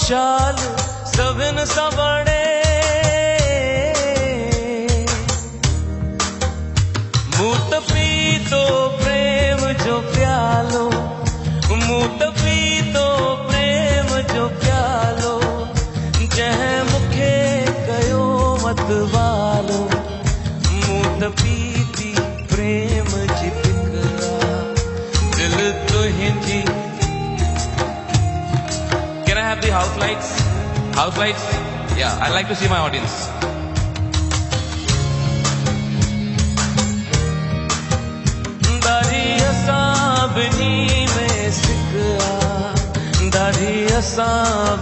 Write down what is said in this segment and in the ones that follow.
खुशहाल सभिन सां बणे, मूं त पीतो प्रेम जो प्यालो, मूं त पीतो प्रेम जो प्यालो, जंहिं मूंखे कयो मतवालो। मूं त पीती प्रेम जी फिक्रा, दिल तुंहिंजी। Can I have the house lights? House lights? Yeah, I like to see my audience. दाढ़ी असां बिनी में सिकरा, दाढ़ी असां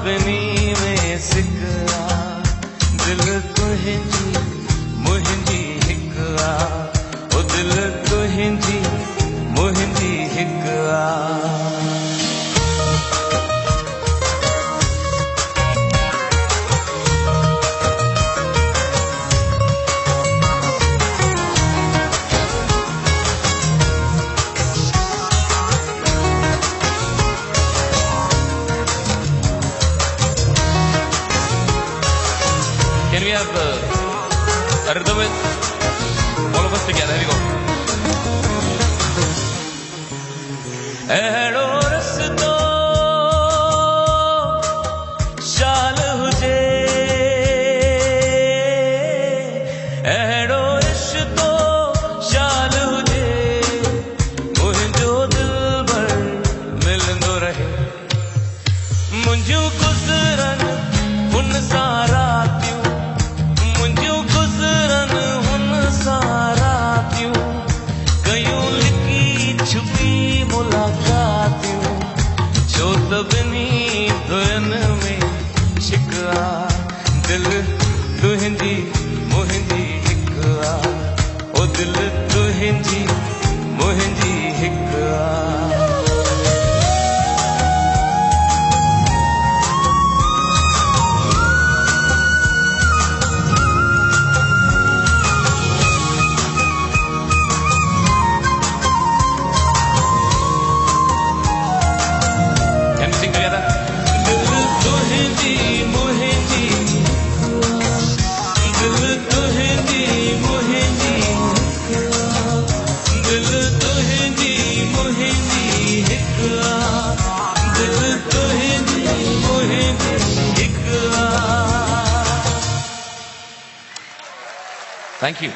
बिनी में सिकरा, दिल तुंहिंजी मुंहिंजी हिक आ, ओ दिल तुंहिंजी मुंहिंजी हिक आ। Can we have a rhythm with all of us together? Here we go. अहिड़ो रस्तो शाल हुजे, अहिड़ो रिश्तो शाल हुजे, मुंहिंजो दिलबर मिलंदो रहे। मुंहिंजूं गुज़रन हुन सां रातियूं, मुंहिंजूं गुज़रन हुन सां रातियूं, कयूं लिकी छुपी मुलाक़ातियूं, छो त ॿिन्ही धुन में छिक आ, दिल तुंहिंजी मुंहिंजी हिक आ, ओ दिल तुंहिंजी मुंहिंजी हिक आ। Thank you.